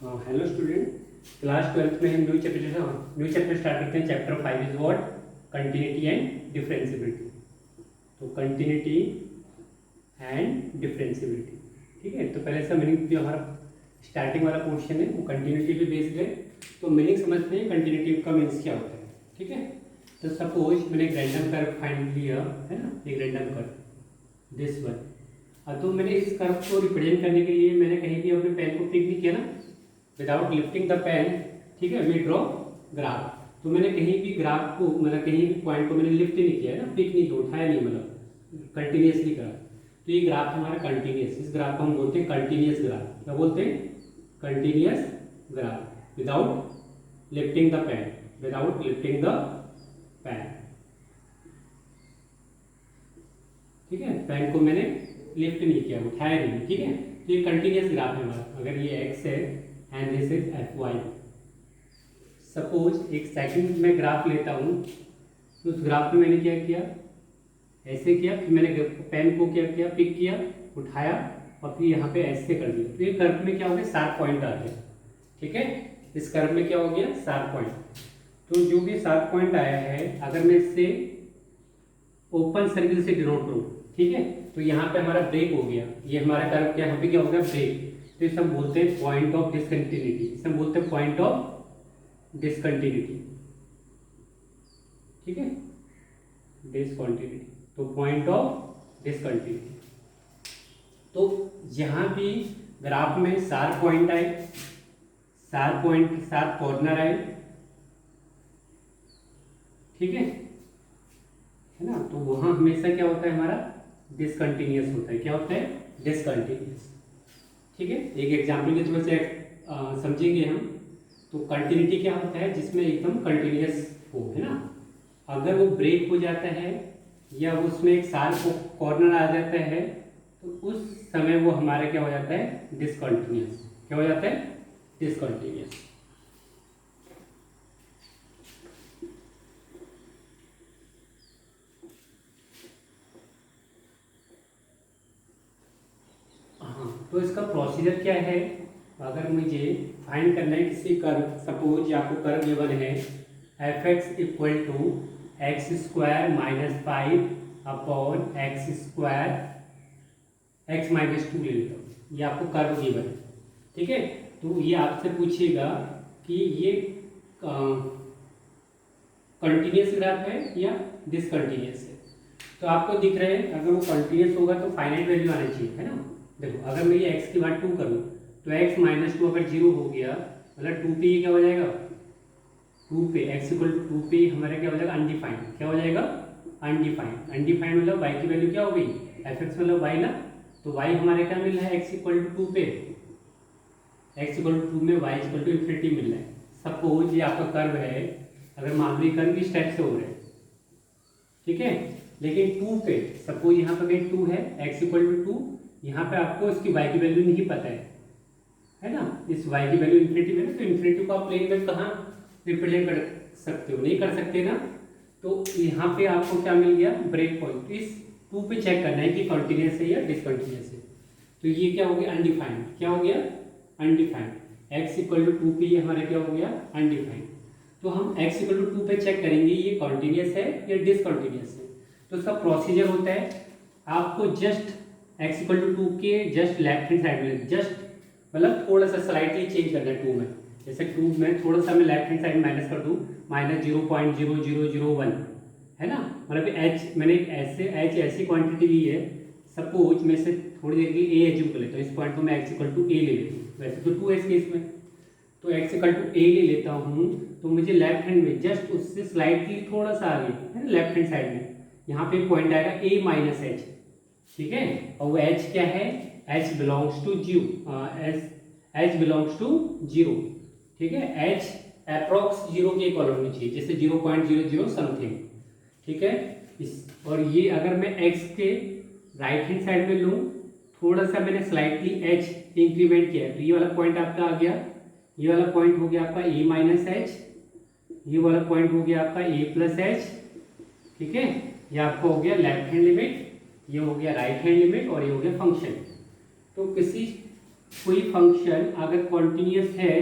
Hello student, class 12th में हम new chapter start करते हैं। Chapter 5 is what? Continuity and differentiability. तो कंटिन्यूटी एंड डिफरेंशिएबिलिटी, ठीक है। तो पहले से मीनिंग जो हमारा स्टार्टिंग वाला पोर्शन है वो कंटिन्यूटी पे बेस्ड है। तो मीनिंग समझते हैं कंटिन्यूटी का मीन्स क्या होता है, ठीक है। तो सपोज मैंने एक रैंडम कर्व फाइंड लिया है ना, एक रैंडम कर्व दिस वन। तो मैंने इस कर्व को रिप्रेजेंट करने के लिए मैंने कहीं भी अपने पेन को पिक नहीं किया ना, विदाउट लिफ्टिंग द पेन, ठीक है। मैं ड्रॉ ग्राफ, तो मैंने कहीं भी ग्राफ को मतलब कहीं भी पॉइंट को मैंने लिफ्ट नहीं किया है ना, पिक नहीं किया, उठाया नहीं, मतलब कंटिन्यूसली करा। तो ये ग्राफ है हमारा कंटिन्यूस। इस ग्राफ को हम बोलते हैं कंटिन्यूस ग्राफ। क्या बोलते हैं? Continuous graph without lifting the pen, without lifting the pen, ठीक है। पेन को मैंने लिफ्ट नहीं किया, उठाया नहीं, ठीक है। तो ये कंटिन्यूस ग्राफ है हमारा। अगर ये एक्स है and this is f y. Suppose एक सेकंड में ग्राफ लेता हूँ, तो उस ग्राफ में मैंने क्या किया, ऐसे किया, फिर मैंने पेन को क्या किया, पिक किया, उठाया और फिर यहाँ पे ऐसे कर दिया। तो ये कर्व में क्या हो गया, 7 पॉइंट आ गए, ठीक है। इस कर्व में क्या हो गया, 7 पॉइंट। तो जो भी 7 पॉइंट आया है, अगर मैं इससे ओपन सर्किल से डिनोट करूँ, ठीक है, तो यहाँ पे हमारा ब्रेक हो गया। ये हमारा कर्व क्या, यहाँ पे क्या हो गया, ब्रेक। तो इसे हम बोलते हैं पॉइंट ऑफ डिसकंटिन्यूटी। इसे हम बोलते हैं पॉइंट ऑफ डिसकंटिन्यूटी, ठीक है, डिसकंटिन्यूटी। तो पॉइंट ऑफ डिसकंटिन्यूटी। तो यहाँ भी ग्राफ में 7 पॉइंट आए, 7 पॉइंट, 7 कॉर्नर आए, ठीक है ना। तो वहां हमेशा क्या होता है, हमारा डिसकंटिन्यूअस होता है। क्या होता है? डिसकंटिन्यूअस, ठीक है। एक एग्जाम्पल के थ्रू से समझेंगे हम। तो कंटिन्यूटी क्या होता है, जिसमें एकदम कंटिन्यूअस हो, है ना। अगर वो ब्रेक हो जाता है या उसमें एक शार्प कॉर्नर आ जाता है, तो उस समय वो हमारा क्या हो जाता है, डिसकंटिन्यूअस। क्या हो जाता है? डिसकंटिन्यूअस। तो इसका प्रोसीजर क्या है, अगर मुझे फाइंड करना है किसी कर्व, सपोज आपको कर्व गिवन है f x equal to x square minus 5 upon x square x minus 2 ले लेता हूँ। ये आपको कर्व गिवन है, ठीक है। तो ये आपसे पूछेगा कि ये कंटिन्यूस ग्राफ है या डिसकंटिन्यूस है। तो आपको दिख रहा है, अगर वो कंटिन्यूस होगा तो फाइनाइट वैल्यू आना चाहिए, है ना। देखो, अगर मैं ये x की बात 2 करूँ तो x माइनस 2 अगर 0 हो गया, मतलब 2 पे ये क्या हो जाएगा, 2 पे x इक्वल टू 2 पे हमारा क्या हो जाएगा, अनडिफाइंड। क्या हो जाएगा? अनडिफाइंड। अनडिफाइंड मतलब y की वैल्यू क्या हो गई, fx मतलब y ना। तो y हमारे क्या मिल रहा है, x इक्वल टू 2 पे, x इक्वल टू 2 में y इक्वल टू इन्फिनिटी मिल रहा है। सपोज ये आपका कर्व है, अगर मान लो कर्व इस टाइप से हो रहा है, ठीक है, लेकिन 2 पे सपोज यहाँ पर 2 है, x इक्वल टू 2, यहाँ पे आपको इसकी y की वैल्यू नहीं पता है ना। इस y की वैल्यू इन्फिनिटी में, तो इन्फिनिटी को आप प्लेन में कहाँ रिप्रेजेंट कर सकते हो, नहीं कर सकते ना। तो यहाँ पे आपको क्या मिल गया, ब्रेक पॉइंट। इस 2 पे चेक करना है कि कंटिन्यूस है या डिसकंटिन्यूस है। तो ये क्या हो गया, अनडिफाइंड। क्या हो गया, अनडिफाइंड। x इक्वल टू 2 पे ये हमारा क्या हो गया, अनडिफाइंड। तो हम x इक्वल टू 2 पे चेक करेंगे ये कंटिन्यूस है या डिसकंटिन्यूस है। तो इसका प्रोसीजर होता है, आपको जस्ट x इक्वल टू 2 के जस्ट लेफ्ट हैंड साइड में, जस्ट मतलब थोड़ा सा स्लाइटली चेंज करना है 2 में। जैसे 2 में थोड़ा सा मैं लेफ्ट हैंड साइड माइनस कर दूँ, माइनस 0.0001, है ना। मतलब h मैंने ऐसे h ऐसी क्वांटिटी ली है। सपोज मैं इसे थोड़ी देर के लिए a एज्यूम कर लेता हूँ, इस पॉइंट को मैं x इक्वल टू a ले लेता हूँ। वैसे तो 2 है इस केस में, तो x इक्वल टू a ले लेता हूँ। तो मुझे लेफ्ट हैंड में जस्ट उससे स्लाइटली थोड़ा सा आगे, है ना, लेफ्ट हैंड साइड में यहाँ पे पॉइंट आएगा a माइनस एच, ठीक है। और वो h क्या है, h belongs to h belongs to 0, ठीक है। h अप्रोक्स 0 के इक्वल होनी चाहिए, जैसे 0.00 समथिंग, ठीक है। और ये अगर मैं x के राइट हैंड साइड में लूँ, थोड़ा सा मैंने स्लाइटली h इंक्रीमेंट किया है, तो ये वाला पॉइंट आपका आ गया, ये वाला पॉइंट हो गया आपका a माइनस एच, ये वाला पॉइंट हो गया आपका a प्लस एच, ठीक है। ये आपको हो गया लेफ्ट हैंड लिमिट, ये हो गया राइट हैंड लिमिट और ये हो गया फंक्शन। तो किसी कोई फंक्शन अगर कॉन्टिन्यूस है,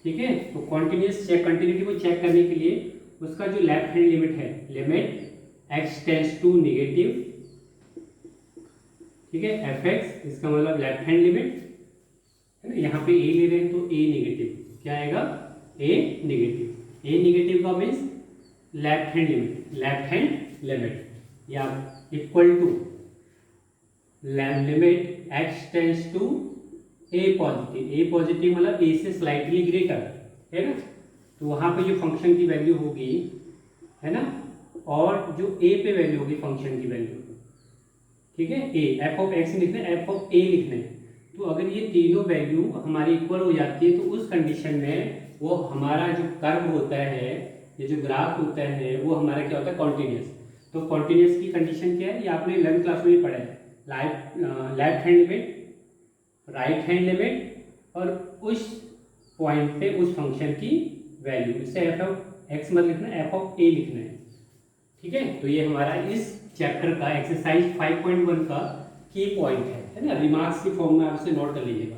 ठीक है, तो कंटिन्यूटी को चेक करने के लिए उसका जो लेफ्ट हैंड लिमिट है, limit x tends to negative, ठीक है, fx, इसका मतलब लेफ्ट हैंड लिमिट है ना, यहाँ पे a ले रहे हैं तो a नेगेटिव, क्या आएगा, a नेगेटिव का मीन्स लेफ्ट हैंड लिमिट, या equal to limit x tends to a positive मतलब a से स्लाइटली ग्रेटर, है ना, तो वहाँ पे जो फंक्शन की वैल्यू होगी, है ना, और जो a पे वैल्यू होगी फंक्शन की वैल्यू, ठीक है, a f ऑफ x लिखना है, f ऑफ a लिखना है, तो अगर ये तीनों वैल्यू हमारी इक्वल हो जाती है तो उस कंडीशन में वो हमारा जो कर्व होता है, ये जो ग्राफ होता है, वो हमारा क्या होता है, कॉन्टिन्यूस। तो कॉन्टिन्यूस की कंडीशन क्या है, ये आपने 11th क्लास में ही पढ़ा है, left hand limit, right hand limit, और उस पॉइंट पे उस फंक्शन की वैल्यू, इससे एफ ऑफ एक्स मत लिखना, एफ ऑफ ए लिखना है, ठीक है। तो ये हमारा इस चैप्टर का एक्सरसाइज 5.1 का की पॉइंट है ना, रिमार्क्स की फॉर्म में आप इसे नोट कर लीजिएगा,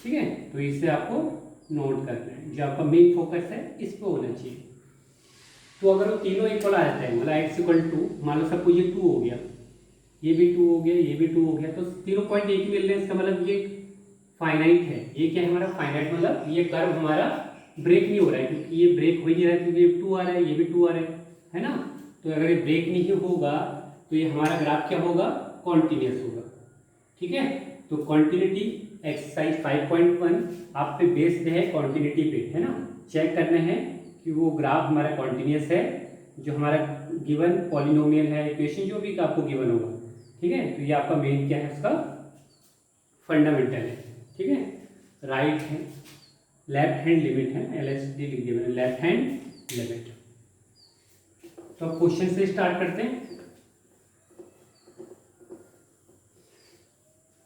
ठीक है। तो इससे आपको नोट करना है, जो आपका मेन फोकस है इस पे होना चाहिए। तो अगर वो तीनों इक्वल आ जाता है, मतलब एक्स इक्वल टू, मान लो सबको ये 2 हो गया, ये भी 2 हो गया, ये भी 2 हो गया, तो तीनों पॉइंट एक ही मिल रहे हैं, इसका मतलब ये फाइनाइट है। ये क्या है हमारा फाइनाइट, मतलब ये कर्व हमारा ब्रेक नहीं हो रहा है, क्योंकि ये ब्रेक हो ही नहीं रहा है, क्योंकि ये 2 आ रहा है, ये भी 2 आ रहा है ना। तो अगर ये ब्रेक नहीं होगा तो ये हमारा ग्राफ क्या होगा, कॉन्टिन्यूस होगा, ठीक है। तो कॉन्टिन्यूटी एक्सरसाइज 5.1 आप पे बेस्ड है कॉन्टिन्यूटी पे, है ना, चेक करना है कि वो ग्राफ हमारा कॉन्टिन्यूस है, जो हमारा गिवन पॉलिनोमियल है, इक्वेशन जो भी आपको गिवन होगा, ठीक है। तो ये आपका मेन क्या है, उसका फंडामेंटल है, ठीक है। राइट है, लेफ्ट हैंड लिमिट है, LHD लिख दिया मैंने, लेफ्ट हैंड लिमिट। तो अब क्वेश्चन से स्टार्ट करते हैं।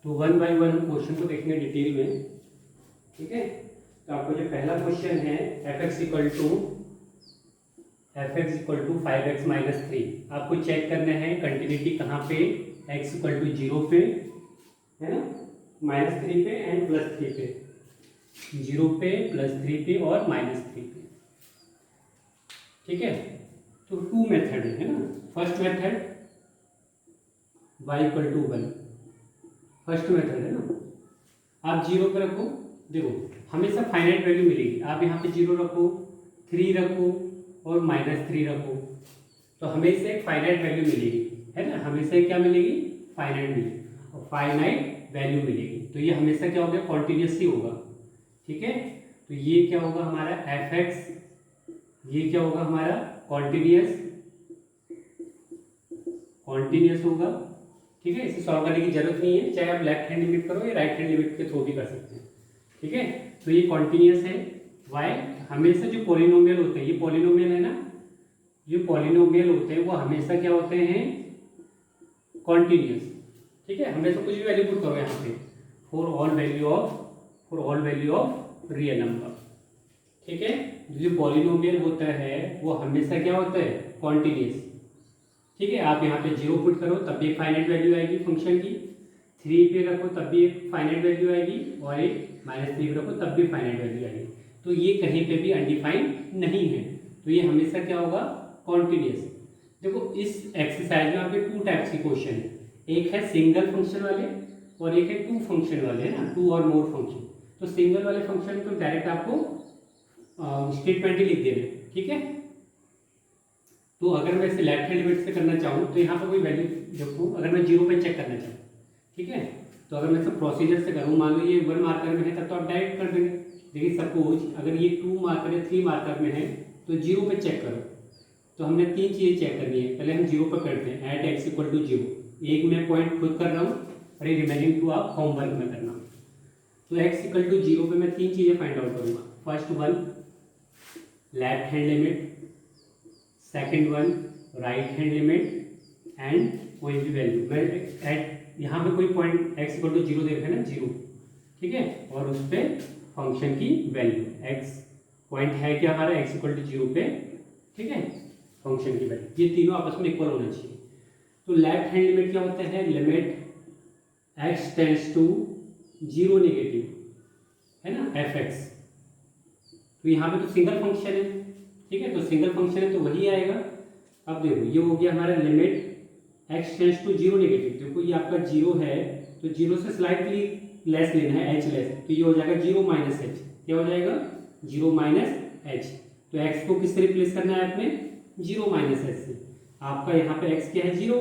तो 1 बाय 1 क्वेश्चन को देखेंगे डिटेल में, ठीक है। तो आपको जो पहला क्वेश्चन है, fx equal to 5x minus 3, आपको चेक करना है कंटिन्यूटी कहाँ पे, x इक्वल टू 0 पे, है ना, -3 पे एंड +3 पे, 0 पे, +3 पे और -3 पे, ठीक है। तो 2 मेथड है ना। First method y equal to 1, first method है ना, आप 0 पे रखो, देखो हमेशा फाइनाइट वैल्यू मिलेगी, आप यहाँ पे 0 रखो, 3 रखो और -3 रखो, तो हमेशा एक फाइनाइट वैल्यू मिलेगी, है ना, हमेशा क्या मिलेगी, फाइनाइट मिलेगी, और फाइनाइट वैल्यू मिलेगी, तो ये हमेशा क्या होगा, कॉन्टिन्यूस ही होगा, ठीक है। तो ये क्या होगा हमारा fx, ये क्या होगा हमारा कॉन्टिन्यूस होगा, ठीक है। इसे सॉल्व करने की जरूरत नहीं है, चाहे आप लेफ्ट हैंड लिमिट करो या राइट हैंड लिमिट के थ्रू भी कर सकते हैं, ठीक है। तो ये कॉन्टिन्यूस है, y हमेशा जो पॉलिनोमियल होते हैं, ये पॉलिनोमियल है ना, जो पॉलिनोमियल होते हैं वो हमेशा क्या होते हैं, कॉन्टिन्यूस, ठीक है। हमेशा कुछ भी वैल्यू पुट करो यहाँ पे, for all value of real number, ठीक है। जो पॉलिनोमियल होता है वो हमेशा क्या होता है, कॉन्टिन्यूस, ठीक है। आप यहाँ पे 0 पुट करो तब भी एक फाइनाइट वैल्यू आएगी फंक्शन की, 3 पे रखो तब भी एक फाइनाइट वैल्यू आएगी, और एक -3 पे रखो तब भी फाइनाइट वैल्यू आएगी, तो ये कहीं पे भी अनडिफाइंड नहीं है, तो ये हमेशा क्या होगा, कॉन्टिन्यूस। देखो इस एक्सरसाइज में आपके 2 टाइप्स की क्वेश्चन है, एक है सिंगल फंक्शन वाले और एक है 2 फंक्शन वाले, है ना, 2 और मोर फंक्शन। तो सिंगल वाले फंक्शन तो डायरेक्ट आपको स्टेटमेंट ही लिख देना, ठीक है। तो अगर मैं इसे लेफ्ट हैंड लिमिट से करना चाहूँ तो यहाँ पर कोई वैल्यू देखो, अगर मैं 0 पे चेक करना चाहूँ, ठीक है, तो अगर मैं सब प्रोसीजर से करूँ, मान लो ये 1 मार्कर में है तब तो आप डायरेक्ट कर देंगे, लेकिन सपोज अगर ये 2 मार्कर या 3 मार्कर में है तो 0 पे चेक करो, तो हमने 3 चीज़ें चेक करनी है। पहले हम 0 पर करते हैं, एट x इक्वल टू 0, एक मैं पॉइंट खुद कर रहा हूँ और ये रिमेनिंग 2 आप होमवर्क में करना। तो x इक्वल टू 0 पे मैं 3 चीज़ें फाइंड आउट करूँगा। First one left hand limit, second one right hand limit and कोई भी वैल्यू, मैं एट यहाँ पे कोई पॉइंट x इक्वल टू 0 देख रहे हैं ना, 0, ठीक है, और उस पर फंक्शन की वैल्यू x पॉइंट है क्या हमारा x इक्वल टू 0 पे, ठीक है, फंक्शन की वैल्यू, ये तीनों आपस में इक्वल होना चाहिए। तो लेफ्ट हैंड लिमिट क्या होता है, limit x tends to zero negative, है ना, एफ एक्स। तो यहाँ पे तो सिंगल फंक्शन है, ठीक है, तो सिंगल फंक्शन है तो वही आएगा। अब देखो ये हो गया हमारा limit x tends to zero negative. देखो ये आपका जीरो है तो जीरो से स्लाइटली लेस लेना है, एच लेस, तो ये हो जाएगा जीरो माइनस एच। क्या हो जाएगा? Zero minus h. तो एक्स को किससे रिप्लेस करना है आपने? जीरो माइनस एच से। आपका यहाँ पे एक्स क्या है? जीरो।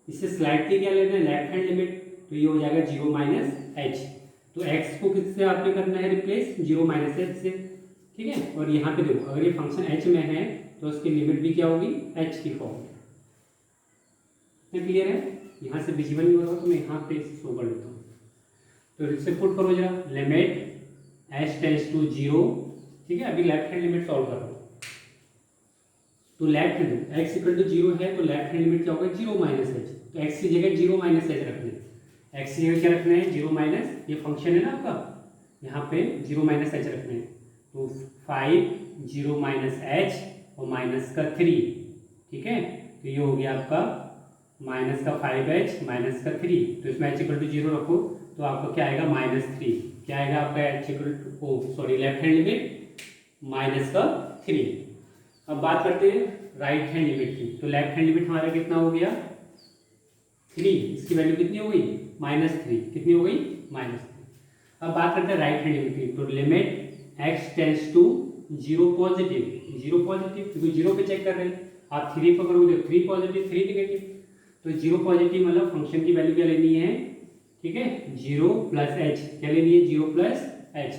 इससे स्लाइटली क्या लेना है? लेफ्ट हैंड लिमिट, तो ये हो जाएगा जीरो माइनस एच। तो एक्स को किससे आपने करना है रिप्लेस? जीरो माइनस एच से, ठीक है। और यहाँ पे देखो अगर ये फंक्शन एच में है तो उसकी लिमिट भी क्या होगी? एच की फॉर्म में। क्लियर है? यहाँ से विजिबल नहीं हो रहा तो मैं यहाँ पे शो कर देता हूँ। तो इससे पुट करो जरा, limit h tends to zero, ठीक है। अभी लेफ्ट हैंड लिमिट सॉल्व करो तो left hand x equal to zero है तो लेफ्ट हैंड लिमिट क्या होगा? Zero minus h. तो एक्स की जगह जीरो माइनस एच रखना है। एक्स की जगह क्या रखना है? जीरो माइनस, ये फंक्शन है ना आपका, यहाँ पे जीरो माइनस एच रखना है। तो 5 जीरो माइनस एच और माइनस का 3, ठीक है। तो ये हो गया आपका माइनस का 5h माइनस का 3। तो इसमें एच इक्वल टू जीरो रखो तो आपका क्या आएगा? -3। क्या आएगा आपका? H equal to sorry left hand limit minus का 3। अब बात करते हैं राइट हैंड लिमिट की। तो लेफ्ट हैंड लिमिट हमारा कितना हो गया? 3। इसकी वैल्यू कितनी हो गई? -3। कितनी हो गई? -3। अब बात करते हैं राइट हैंड लिमिट की। तो limit x tends to zero positive, zero positive क्योंकि जीरो पे चेक कर रहे हैं। आप 3 पकड़ोगे तो 3 पॉजिटिव 3 नेगेटिव। तो जीरो पॉजिटिव मतलब फंक्शन की वैल्यू क्या लेनी है? ठीक है, जीरो प्लस एच। क्या लेनी है? Zero plus H.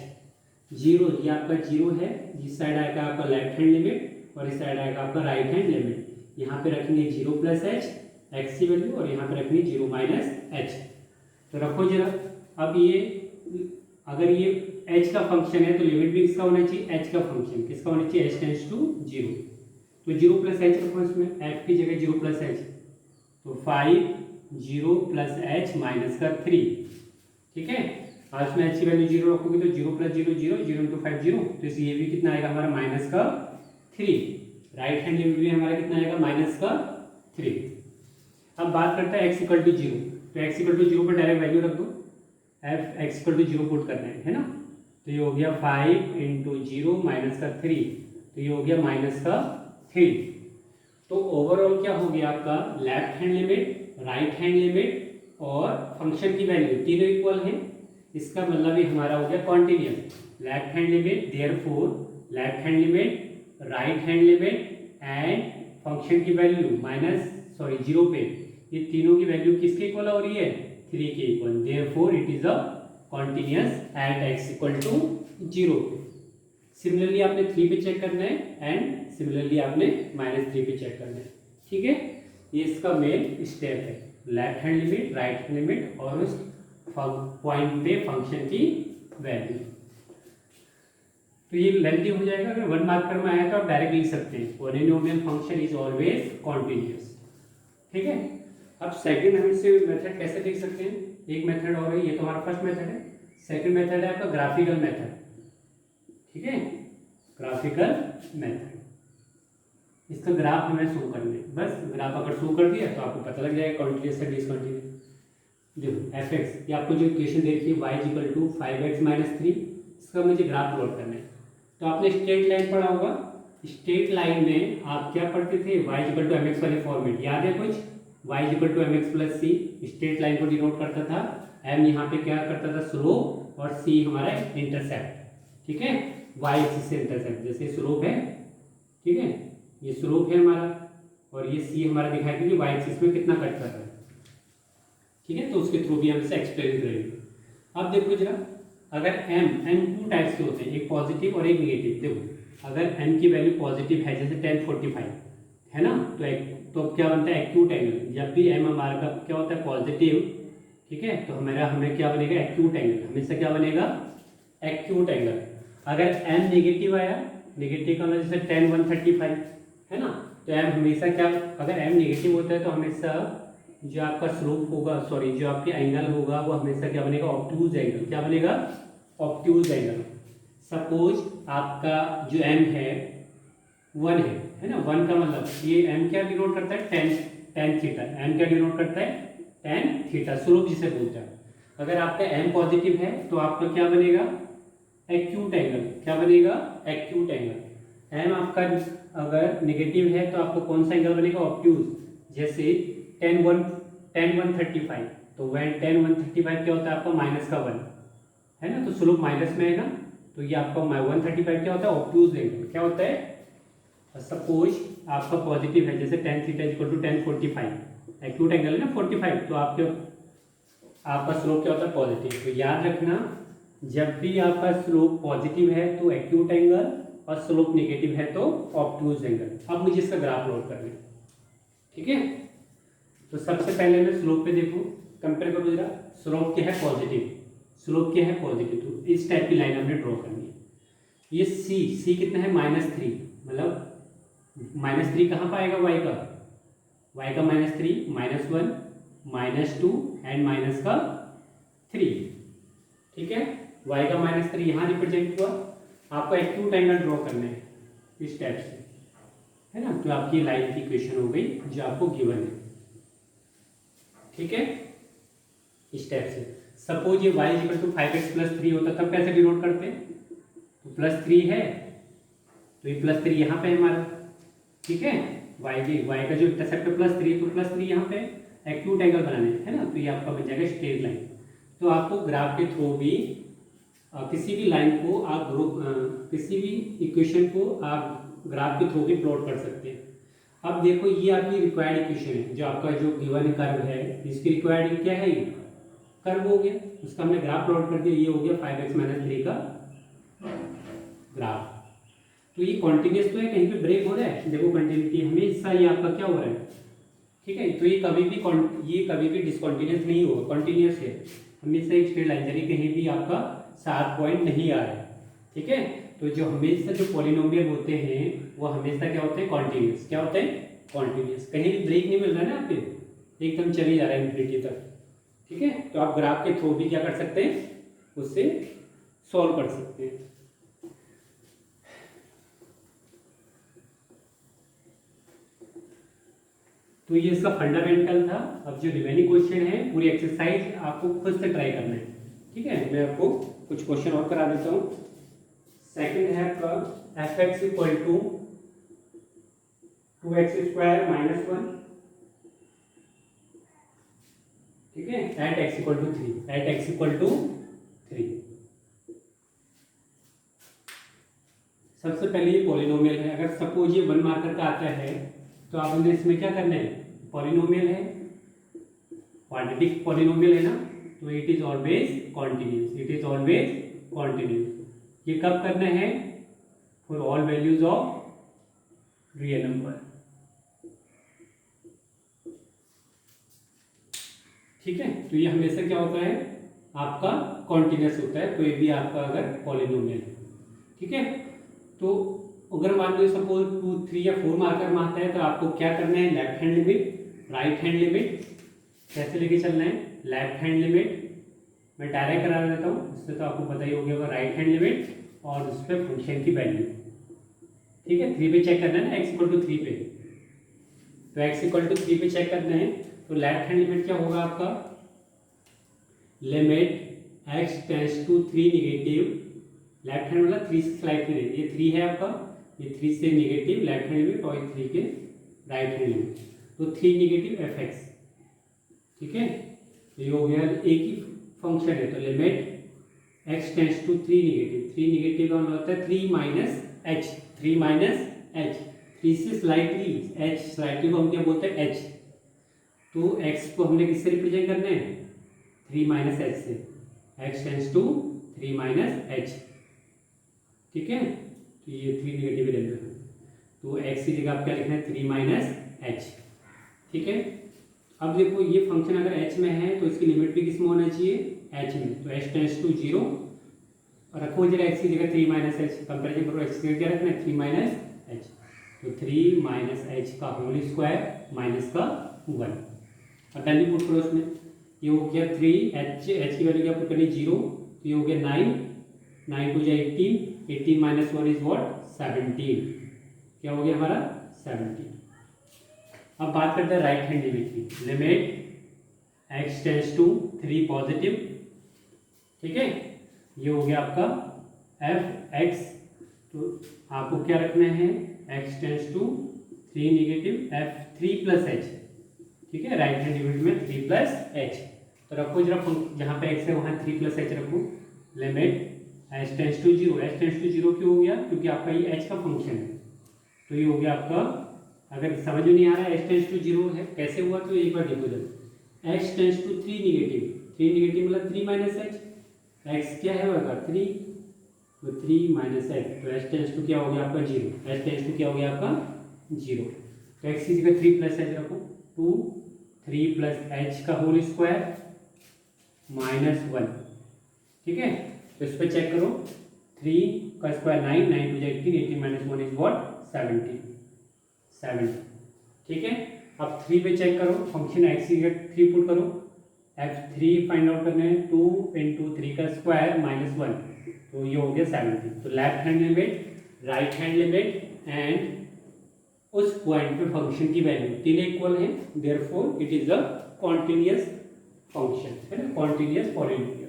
जीरो ये आपका जीरो है, जिस साइड आएगा आपका लेफ्ट हैंड लिमिट और इस साइड आएगा आपका राइट हैंड लिमिट। यहाँ पे रखेंगे जीरो प्लस एच एक्स की वैल्यू और यहाँ पे रखेंगे जीरो माइनस एच। तो रखो जरा। अब ये अगर ये h का फंक्शन है तो लिमिट भी किसका होना चाहिए? h का फंक्शन किसका होना चाहिए? h tends to zero. तो जीरो प्लस एच रखो इसमें, f की जगह जीरो प्लस एच। तो 5 जीरो प्लस एच माइनस का 3, ठीक है। और इसमें h की वैल्यू जीरो रखोगे तो zero plus zero zero, zero into 5 zero. तो इसलिए ये भी कितना आएगा हमारा? माइनस का 3। राइट हैंड लिमिट भी हमारा कितना आएगा? माइनस का 3। अब बात करते हैं x इक्वल टू जीरो। तो x इक्वल टू जीरो पर डायरेक्ट वैल्यू रख दो, f x equal to zero put करना है ना। तो ये हो गया 5 इंटू जीरो माइनस का 3, तो ये हो गया माइनस का 3। तो ओवरऑल क्या हो गया आपका? Left hand limit, right hand limit और फंक्शन की वैल्यू तीनों इक्वल हैं। इसका मतलब ही हमारा हो गया continuous. Left hand limit, therefore left hand limit, right hand limit and function की वैल्यू जीरो पे, ये तीनों की वैल्यू किसके इक्वल हो रही है? 3 के equal. Therefore it is a continuous at x equal to zero. Similarly आपने 3 पे चेक करना है एंड सिमिलरली आपने -3 पे चेक करना है, ठीक है। ये इसका मेन स्टेप है, left hand limit, right hand limit और उस पॉइंट पे फंक्शन की वैल्यू। तो ये लेंथी हो जाएगा। अगर 1 मार्कर में आया तो आप डायरेक्ट लिख सकते हैं polynomial function is always continuous, ठीक है। अब सेकंड हम इससे मेथड कैसे देख सकते हैं? एक मेथड और है, ये तो हमारा फर्स्ट मेथड है। सेकंड मेथड है आपका ग्राफिकल मेथड, ठीक है, ग्राफिकल मेथड। इसका ग्राफ हमें शो करना है, बस ग्राफ अगर शो कर दिया तो आपको पता लग जाएगा कॉन्टिन्यूस या डिसकंटिन्यूस। देखो एफ एक्स, ये आपको जो इक्वेशन दे रखी है y equal to 5x minus 3, इसका मुझे ग्राफ प्लॉट करना है। तो आपने स्ट्रेट लाइन पढ़ा होगा, स्ट्रेट लाइन में आप क्या पढ़ते थे? y इक्वल टू mx वाले फॉर्मेट याद है कुछ? y equal to mx plus c straight line को डिनोट करता था। m यहाँ पे क्या करता था? स्लोप, और c हमारा इंटरसेप्ट, ठीक है, y एक्सिस से इंटरसेप्ट। जैसे स्लोप है, ठीक है, ये स्लोप है हमारा और ये c हमारा दिखाई दीजिए y एक्सिस में कितना कट कर रहा है, ठीक है। तो उसके थ्रू भी हम इसे एक्सप्लेन करेंगे। अब देखो जरा, अगर m टू टाइप्स के होते हैं, एक पॉजिटिव और एक नेगेटिव। देखो अगर m की वैल्यू पॉजिटिव है जैसे 1045 है ना, तो क्या बनता है? Acute angle. जब भी m हमारा का क्या होता है? पॉजिटिव, ठीक है, तो हमें क्या बनेगा? Acute angle. हमेशा क्या बनेगा? Acute angle. अगर m नेगेटिव आया, नेगेटिव का मतलब जैसे 10 135 है ना, तो m हमेशा क्या, अगर m नेगेटिव होता है तो हमेशा जो आपका स्लोप होगा, सॉरी जो आपके एंगल होगा वो हमेशा क्या बनेगा? Obtuse angle. क्या बनेगा? Obtuse angle. सपोज आपका जो m है 1 है ना, 1 का मतलब ये m क्या डिनोट करता है? tan theta. m क्या डिनोट करता है? tan थीटा, स्लोप जिसे बोलते हैं। अगर आपका m पॉजिटिव है तो आपका क्या बनेगा, एक्यूट एंगल। क्या बनेगा, एक्यूट एंगल। m आपका अगर नेगेटिव है तो आपको कौन सा एंगल बनेगा, ऑब्ट्यूज। जैसे tan 135, तो वैन tan 135 क्या होता है आपका माइनस का 1 है ना, तो स्लोप माइनस में है ना, तो ये आपका 135 क्या होता है, ऑब्ट्यूज एंगल। क्या होता है, सपोज आपका पॉजिटिव है, जैसे tan theta equal to tan 45, acute angle है ना 45, तो आपका स्लोप क्या होता है, पॉजिटिव। तो याद रखना, जब भी आपका स्लोप पॉजिटिव है तो एक्यूट एंगल, और स्लोप नेगेटिव है तो ऑब्ट्यूज एंगल। अब मुझे इसका ग्राफ प्लॉट करना है, ठीक है। तो सबसे पहले मैं स्लोप पे देखूं, कंपेयर करो जरा। स्लोप क्या है, पॉजिटिव। स्लोप क्या है, पॉजिटिव। तो इस टाइप की लाइन हमने ड्रॉ करनी है। ये सी कितना है, -3, मतलब -3 कहाँ पाएगा, y का -3, -1, -2 एंड माइनस का 3, ठीक है। y का -3 यहाँ रिप्रेजेंट हुआ। आपको एक्यूट एंगल ड्रॉ करना है इस टाइप से, है ना। तो आपकी लाइन की इक्वेशन हो गई जो आपको गिवन है, ठीक है, इस टाइप से। सपोज ये y = 5x + 3 होता, तब कैसे डिनोट करते हैं, तो +3 है तो ये +3 यहाँ पे है हमारा, ठीक है। y का जो इंटरसेप्ट है +3, तो +3 यहाँ पे एक्यूट एंगल बनाने है ना, तो ये आपका बन जाएगा स्ट्रेट लाइन। तो आपको ग्राफ के थ्रू भी किसी भी लाइन को आप किसी भी इक्वेशन को आप ग्राफ के थ्रू भी प्लॉट कर सकते हैं। अब देखो, ये आपकी रिक्वायर्ड इक्वेशन है, जो आपका जो गिवन कर्व है, इसकी रिक्वायर्ड क्या है, ये कर्व हो गया, उसका हमने ग्राफ प्लॉट कर दिया। ये हो गया 5x - 3 का ग्राफ। तो ये कॉन्टिन्यूस तो है, कहीं पे ब्रेक हो रहा है, देखो कंटिन्यूटी हमेशा ये आपका क्या हो रहा है, ठीक है। तो ये कभी भी डिसकंटिन्यूस नहीं होगा, कॉन्टिन्यूस है, हमेशा एक स्ट्रेट लाइन चलिए, कहीं भी आपका शार्प पॉइंट नहीं आ रहा है, ठीक है। तो जो हमेशा जो पॉलिनोमियल होते हैं वो हमेशा क्या होते हैं, कॉन्टिन्यूस। क्या होते हैं, कॉन्टिन्यूस। कहीं भी ब्रेक नहीं मिल रहा है ना, आपके एकदम चले जा रहा है इन्फिनिटी तक, ठीक है। तो आप ग्राफ के थ्रू भी क्या कर सकते हैं, उससे सॉल्व कर सकते हैं। तो ये इसका फंडामेंटल था। अब जो रिमेनिंग क्वेश्चन है, पूरी एक्सरसाइज आपको खुद से ट्राई करना है, ठीक है। मैं आपको कुछ क्वेश्चन और करा देता हूँ। सेकंड है आपका fx = 2x² - 1, ठीक है, एट x = 3। सबसे पहले ये पॉलिनोमियल है। अगर सपोज ये 1 मार्कर का आता है तो आपने इसमें क्या करना है, पॉलिनोमियल है, क्वाड्रेटिक पॉलिनोमियल है ना, तो इट इज ऑलवेज कॉन्टिन्यूस। ये कब करना है, for all values of real number, ठीक है। तो ये हमेशा क्या होता है, आपका कॉन्टिन्यूस होता है, तो ये भी आपका अगर पॉलिनोमियल है, ठीक है। तो अगर मान लो सपोज 2, 3 या 4 मार्कर में आता है, तो आपको क्या करना है, left hand limit, right hand limit कैसे लेके चलना है, लेफ्ट हैंड लिमिट मैं डायरेक्ट करा देता हूँ, इससे तो आपको पता ही हो गया, राइट हैंड लिमिट और उस पर फंक्शन की वैल्यू, ठीक है। 3 पे चेक करना है ना, x = 3 पे, तो x = 3 पे चेक करना है। तो लेफ्ट हैंड लिमिट क्या होगा आपका, limit x tends to 3 negative, left hand मतलब 3 से स्लाइटली नहीं, ये 3 है आपका, ये 3 से नेगेटिव लेफ्ट हैंड लिमिट और 3 के राइट हैंड लिमिट, तो 3 नेगेटिव fx, ठीक है। ये हो गया, एक ही फंक्शन है, तो limit x tends to 3 negative, 3 negative का मतलब होता है 3 - h, 3 - h, 3 से स्लाइटली h, स्लाइटली को हम क्या बोलते हैं, h। तो x को हमने किससे रिप्रेजेंट करना है, 3 - h से, x टेंड्स टू 3 - h, ठीक है। तो ये 3 नेगेटिव ले लेते हैं, तो x की जगह आप क्या लिखना है, 3 - h, ठीक है। अब देखो, ये फंक्शन अगर h में है तो इसकी लिमिट भी किस में होना चाहिए, h में, तो h टेंड्स टू 0, रखो जरा x की जगह 3 - h, कंपेरिजन करो, x की जगह क्या रखना है, 3 - h, तो 3 - h का होल स्क्वायर माइनस का 1, अब वैल्यू पुट करो उसमें, ये हो गया 3, h की वैल्यू क्या पुट करनी, 0, तो ये हो गया 9, 9 × 18, 18 - 1 इज व्हाट, 17, क्या हो गया हमारा, 17। अब बात करते हैं राइट हैंड लिमिट की, limit x tends to 3 positive, ठीक है, ये हो गया आपका एफ एक्स। तो आपको क्या रखना है, x tends to 3 negative f 3 plus h, ठीक है, राइट हैंड लिमिट में 3 प्लस एच। तो रखो जरा, जहाँ पे एक्स है वहाँ 3 प्लस एच रखो, limit h tends to 0। H tends to 0 क्यों हो गया, क्योंकि आपका ये एच का फंक्शन है। तो ये हो गया आपका, अगर समझ में नहीं आ रहा है एच टेंस टू 0 है कैसे हुआ, तो एक बार देखो जब x tends to 3 negative, 3 negative मतलब 3 माइनस एच, एक्स क्या है होगा 3, तो 3 माइनस एच, तो एच टेंस टू क्या हो गया आपका 0, एच टेंस टू क्या हो गया आपका 0। तो एक्स की जगह 3 प्लस एच रखो, 2 3 प्लस एच का होल स्क्वायर माइनस 1, ठीक है। तो इस पर चेक करो, 3 का square 9, 9 two 18, 18 minus 1 is what 70, ठीक है। अब 3 पे चेक करो, फंक्शन एक्स की जगह 3 पुट करो, f3 फाइंड आउट करना है, 2 इंटू 3 का स्क्वायर माइनस 1, तो ये हो गया 70। तो left hand limit, right hand limit and उस पॉइंट पे फंक्शन की वैल्यू तीनों इक्वल है, therefore it is a continuous function, है ना, कॉन्टिन्यूअस पॉलिनोमियल।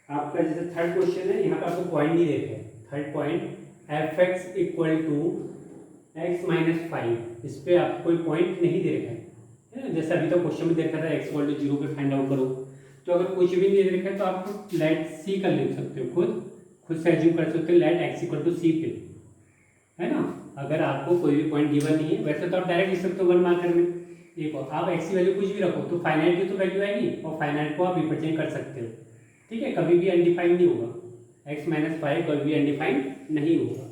आपका जैसे थर्ड क्वेश्चन है, यहाँ पे आपको पॉइंट नहीं देखे, third point f x equal to x minus 5, इस पे आपको कोई पॉइंट नहीं दे रखा है ना, जैसे अभी तो क्वेश्चन में देखा था एक्स इक्वल टू 0 पे फाइंड आउट करो। तो अगर कुछ भी नहीं दे रखा है तो आप लेट सी कर लिख सकते हो, खुद से एज्यूम कर सकते हो लेट एक्स इक्वल टू सी पे, है ना। अगर आपको कोई भी पॉइंट गिवन नहीं है, वैसे तो आप डायरेक्ट लिख सकते हो 1 मार्कर में, देखो आप एक्स की वैल्यू कुछ भी रखो तो फाइनाइट की तो वैल्यू आएगी, और फाइनाइट को आप रिप्रेजेंट कर सकते हो, ठीक है, कभी भी अनडिफाइंड नहीं होगा, x माइनस 5 कभी भी अनडिफाइंड नहीं होगा।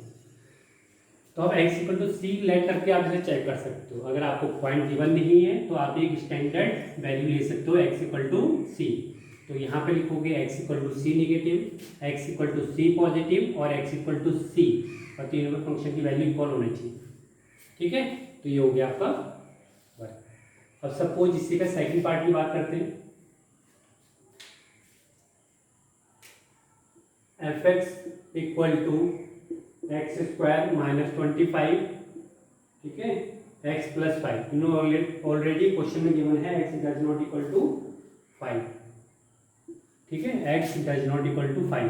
तो अब x equal to c let करके आप इसे चेक कर सकते हो। अगर आपको पॉइंट गिवन नहीं है तो आप एक स्टैंडर्ड वैल्यू ले सकते हो x इक्वल टू सी। तो यहाँ पे लिखोगे x equal to c negative, x equal to c positive और x इक्वल टू सी, और तीनों में फंक्शन की वैल्यू इक्वल होनी चाहिए, ठीक है। तो ये हो गया आपका वर्क। अब सपोज इसी का सेकंड पार्ट की बात करते हैं, f x equal to x square minus 25, ठीक है, x plus 5, no already question में गिवन है x does not equal to 5, ठीक है, x does not equal to 5,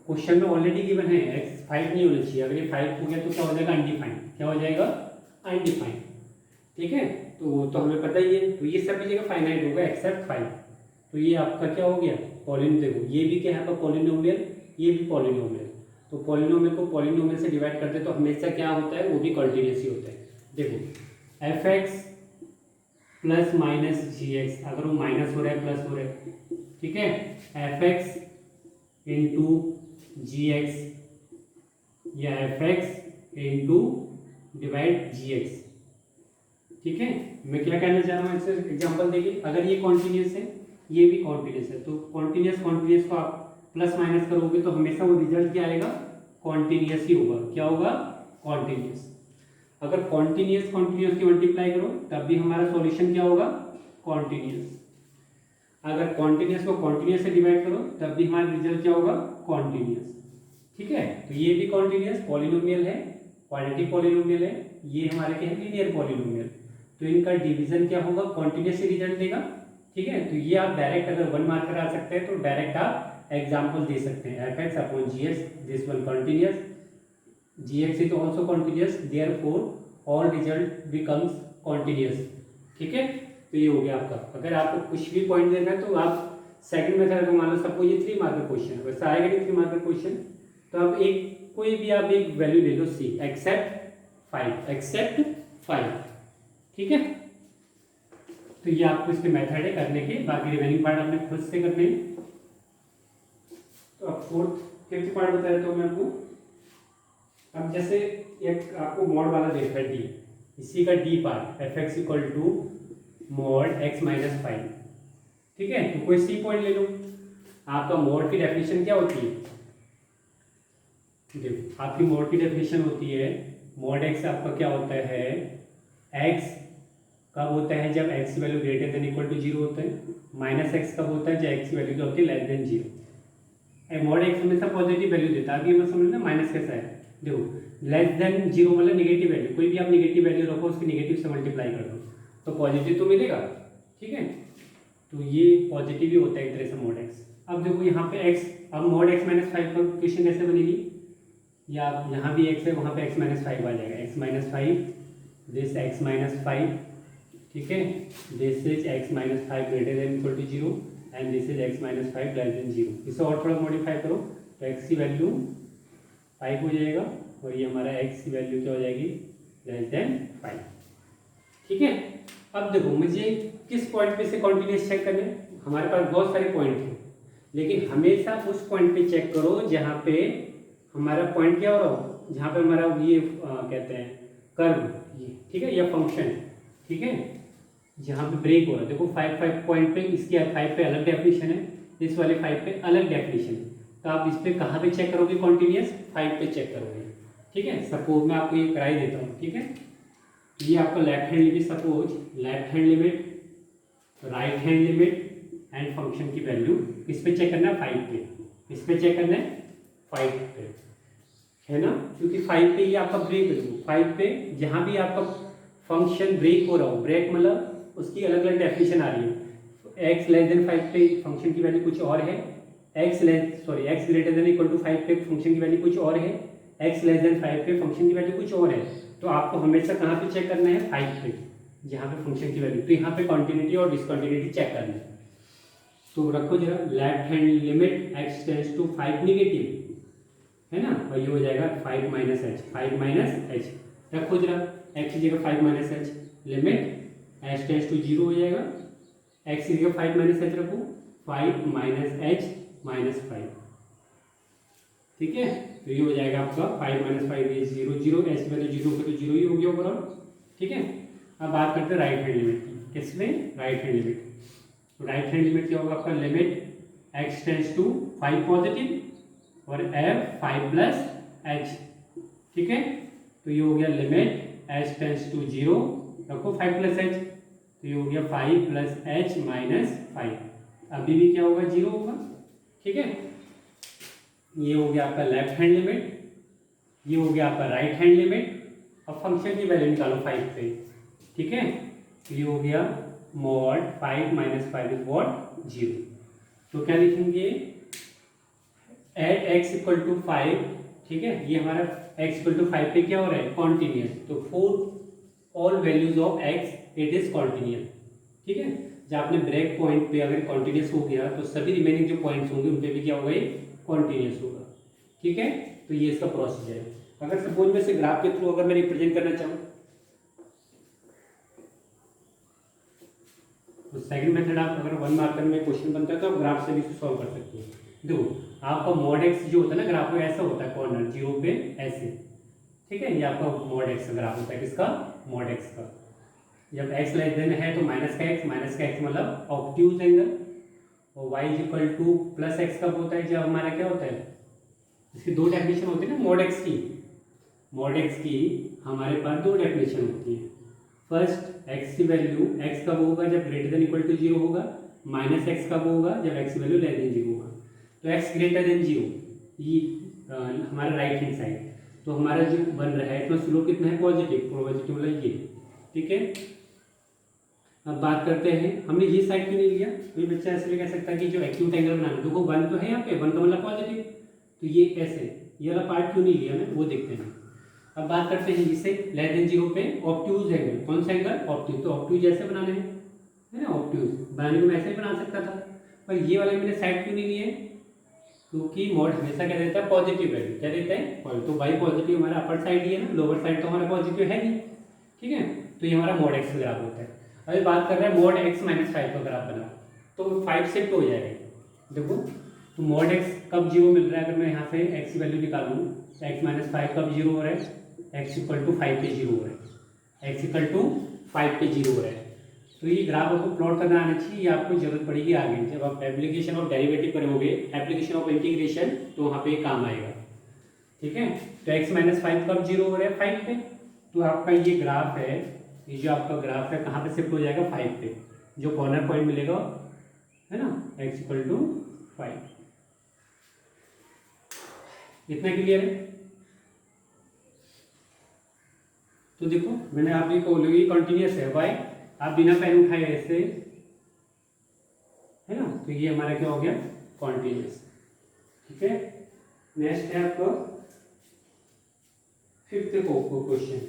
question में ऑलरेडी गिवन है एक्स 5 नहीं होना चाहिए, अगर ये 5 हो गया तो क्या हो जाएगा अनडिफाइंड, क्या हो जाएगा अनडिफाइंड, ठीक है। तो हमें पता ही है, तो ये सभी जगह फाइनाइट होगा एक्सेप्ट 5। तो ये आपका क्या हो गया पॉलिनोमियल, देखो ये भी क्या है आपका पॉलिनोमियल, ये भी पॉलिनोमियल। तो पॉलिनोमियल को पॉलिनोमियल से डिवाइड करते तो हमेशा क्या होता है, वो भी कंटीन्यूअस ही होता है। देखो एफ एक्स प्लस माइनस जी एक्स, अगर वो माइनस हो रहा है प्लस हो रहा है, ठीक है, एफ एक्स इंटू जी एक्स या एफ एक्स इंटू डिवाइड जी एक्स, ठीक है। मैं क्या कहना चाह रहा हूँ, इससे एग्जांपल देखिए, अगर ये कॉन्टिन्यूअस है ये भी कॉन्टिन्यूअस है, तो कॉन्टिन्यूअस को आप प्लस माइनस करोगे तो हमेशा वो रिजल्ट क्या आएगा, कॉन्टिन्यूअस ही होगा, क्या होगा कॉन्टिन्यूअस। अगर कॉन्टिन्यूअस की मल्टीप्लाई करो तब भी हमारा सॉल्यूशन क्या होगा कॉन्टिन्यूअस। अगर कॉन्टिन्यूअस को कॉन्टिन्यूअस से डिवाइड करो तब भी हमारा रिजल्ट क्या होगा कॉन्टिन्यूअस, ठीक है। तो ये भी कॉन्टिन्यूअस पॉलिनोमियल है, क्वाड्रेटिक पॉलिनोमियल है, ये हमारे क्या है लीनियर पॉलिनोमियल। तो इनका डिवीजन क्या होगा कॉन्टिन्यूअस से रिजल्ट देगा, ठीक है। तो ये आप डायरेक्ट अगर 1 मार्कर आ सकते हैं तो डायरेक्ट आप एग्जाम्पल दे सकते हैं, f x upon g x, this one continuous, g x is also continuous, therefore all result becomes continuous, ठीक है। तो ये हो गया आपका। अगर आपको कुछ भी पॉइंट देना है तो आप सेकंड मेथड को मान लो, सबको ये 3 मार्कर क्वेश्चन है, वैसे आएगा नहीं 3 मार्कर क्वेश्चन, तो आप एक कोई भी आप एक वैल्यू ले लो सी, एक्सेप्ट 5, ठीक है। तो ये आपको इसके मेथड है करने के, बाकी रिमेनिंग पार्ट आपने खुद से करने हैं। तो अब फिफ्थ पार्ट बता देता हूँ मैं आपको। अब जैसे एक आपको मॉड वाला देखा है डी, इसी का d part f x equal to mod x minus 5, ठीक है। तो कोई सी पॉइंट ले लो, आपका मॉड की डेफिनेशन क्या होती है, देखो आपकी मॉड की डेफिनेशन होती है, मॉड एक्स आपका क्या होता है, एक्स कब होता है जब एक्स की value greater than equal to 0 होता है, माइनस एक्स कब होता है जब एक्स की वैल्यू क्या होती है लेस देन 0। मॉड एक्स हमेशा पॉजिटिव वैल्यू देता है, अभी मैं समझना माइनस कैसा है, देखो लेस देन जीरो मतलब निगेटिव वैल्यू, कोई भी आप निगेटिव वैल्यू रखो उसकी निगेटिव से मल्टीप्लाई कर दो तो पॉजिटिव तो मिलेगा, ठीक है। तो ये पॉजिटिव ही होता है एक तरह से mod x। अब देखो यहाँ पे x, अब mod x माइनस फाइव का क्वेश्चन कैसे बनेगी, या यहाँ भी x है वहाँ पे x माइनस फाइव आ जाएगा, x minus five this x minus five, ठीक है, this is x minus five greater than equal to zero and this is x minus five less than zero. इसे और थोड़ा मॉडिफाई करो तो x की वैल्यू 5 हो जाएगा और ये हमारा x की वैल्यू क्या हो जाएगी, लेस देन 5, ठीक है। अब देखो मुझे किस पॉइंट पे से कॉन्टिन्यूस चेक करना है, हमारे पास बहुत सारे पॉइंट हैं लेकिन हमेशा उस पॉइंट पे चेक करो जहाँ पे हमारा पॉइंट क्या हो रहा हो, जहाँ पे हमारा ये कहते हैं कर्व ये, ठीक है, या फंक्शन, ठीक है, जहाँ पे ब्रेक हो रहा है। देखो 5 पॉइंट पे इसकी 5 पे अलग डेफिनेशन है, इस वाले 5 पे अलग डेफिनेशन है, तो आप इस पे कहाँ पे चेक करोगे कॉन्टिन्यूस, 5 पे चेक करोगे, ठीक है। सपोज मैं आपको ये कराई देता हूँ, ठीक है, ये आपका left hand limit, suppose left hand limit, right hand limit and function की वैल्यू किस पे चेक करना है, 5 पे, इस पे चेक करना है 5 पे, है ना, क्योंकि 5 पे ये आपका ब्रेक है, 5 पे जहाँ भी आपका फंक्शन ब्रेक हो रहा हो, ब्रेक मतलब उसकी अलग अलग डेफिनेशन आ रही है, x लेस देन 5 पे फंक्शन की वैल्यू कुछ और है, x greater than equal to 5 पे फंक्शन की वैल्यू कुछ और है, x लेस देन 5 पे फंक्शन की वैल्यू कुछ और है, तो आपको हमेशा कहाँ पे चेक करना है, 5 पे, जहाँ पे फंक्शन की वैल्यू, तो यहाँ पे कॉन्टिन्यूटी और डिसकॉन्टिन्यूटी चेक करना है। तो रखो जरा left hand limit x tends to 5 negative, है ना, और ये हो जाएगा 5 माइनस एच, रखो जरा x की जगह 5 minus h, limit h tends to 0 हो जाएगा, x की जगह 5 माइनस एच रखो, 5 माइनस एच माइनस 5, ठीक है, तो ये हो जाएगा आपका 5 माइनस 5 ये 0 0, एच की वैल्यू 0 पे तो 0 ही हो गया ओवरऑल, ठीक है। अब बात करते हैं राइट हैंड लिमिट की, किसमें, राइट हैंड लिमिट, तो राइट हैंड लिमिट क्या होगा आपका, limit x tends to 5 positive और f 5 प्लस h, ठीक है, तो ये हो गया लिमिट h टेंड्स टू 0, रखो 5 प्लस h, तो ये हो गया 5 प्लस h माइनस 5, अभी भी क्या होगा, 0 होगा, ठीक है। ये हो गया आपका लेफ्ट हैंड लिमिट, ये हो गया आपका राइट हैंड लिमिट, अब फंक्शन की वैल्यू निकालो 5 पे, ठीक है, तो ये हो गया मॉड 5 माइनस 5 इज व्हाट, 0, तो क्या लिखेंगे, एट x इक्वल टू 5, ठीक है, ये हमारा x इक्वल टू 5 पे क्या हो रहा है, कॉन्टिन्यूस, तो for all values of x it is continuous, ठीक है। जब आपने ब्रेक पॉइंट पे अगर कॉन्टिन्यूस हो गया तो सभी रिमेनिंग जो पॉइंट्स होंगे उन पे भी क्या होगा, ये कॉन्टिन्यूस होगा, ठीक है। तो ये इसका प्रोसेस है। अगर सपोज में से ग्राफ के थ्रू अगर मैं रिप्रेजेंट करना चाहूँ तो सेकंड मेथड, आप अगर 1 मार्कर में क्वेश्चन बनता है तो आप ग्राफ से भी सॉल्व कर सकते हैं। देखो आपका मॉड एक्स जो होता है ना ग्राफ में ऐसा होता है, कॉर्नर 0 पे ऐसे, ठीक है, ये आपका मॉड एक्स का ग्राफ होता है, किसका, मॉड एक्स का। जब x लेस देन है तो माइनस का x मतलब ऑब्ट्यूज एंगल, और y is equal two plus x कब होता है, जब हमारा क्या होता है, इसकी दो डेफिनेशन होती है ना मॉड एक्स की, मॉड एक्स की हमारे पास दो डेफिनेशन होती है। फर्स्ट x की वैल्यू x कब होगा, जब ग्रेटर देन इक्वल टू 0 होगा, माइनस एक्स कब होगा, जब x की वैल्यू लेस देन 0 होगा। तो x ग्रेटर देन 0 ये हमारा राइट हैंड साइड, तो हमारा जो बन रहा है इसमें स्लोप कितना है, पॉजिटिव, पॉजिटिव मतलब ये, ठीक है। अब बात करते हैं, हमने ये साइड क्यों नहीं लिया, कोई बच्चा ऐसे भी कह सकता है कि जो एक्यूट एंगल बनाना, देखो 1 तो है यहाँ पे, 1 का मतलब पॉजिटिव, तो ये कैसे, ये वाला पार्ट क्यों नहीं लिया मैं, वो देखते हैं। अब बात करते हैं जिससे लेस देन 0 पे ऑब्ट्यूज एंगल, कौन सा एंगल, ऑब्ट्यूज, तो ऑब्ट्यूज जैसे बनाने हैं, है ना, ऑब्ट्यूज बनाने को मैं ऐसे ही बना सकता था, पर ये वाले मैंने साइड क्यों नहीं लिए, क्योंकि मॉड हमेशा क्या देता है, पॉजिटिव वैल्यू, क्या देता है, तो बाई पॉजिटिव हमारा अपर साइड ही है ना, लोअर साइड तो हमारा पॉजिटिव है नहीं, ठीक है। तो ये हमारा मॉड एक्स ग्राफ होता है। अभी बात कर रहे हैं मॉड एक्स माइनस 5 का ग्राफ बना, तो 5 शिफ्ट हो जाएगा, देखो, तो मॉड एक्स कब 0 मिल रहा है, अगर मैं यहाँ से x की वैल्यू निकालूँ, x माइनस 5 कब 0 हो रहा है, x इक्वल टू 5 पे 0 हो रहा है, x इक्वल टू 5 पे 0 हो रहा है। तो ये ग्राफ आपको प्लॉट करना आना चाहिए, ये आपको जरूरत पड़ेगी आगे, जब आप एप्लीकेशन ऑफ डेरिवेटिव करोगे, एप्लीकेशन ऑफ इंटीग्रेशन, तो वहाँ पे काम आएगा, ठीक है। तो x माइनस 5 कब 0 हो रहा है, 5 पे, तो आपका ये ग्राफ है, ये जो आपका ग्राफ है कहाँ पे शिफ्ट हो जाएगा, 5 पे, जो कॉर्नर पॉइंट मिलेगा, है ना, x इक्वल टू 5, इतना क्लियर है। तो देखो मैंने आपने को ये कंटिन्यूस है वाई, आप बिना पेन उठाए ऐसे, है ना, तो ये हमारा क्या हो गया कंटिन्यूस। ठीक है, नेक्स्ट है आपको फिफ्थ क्वेश्चन।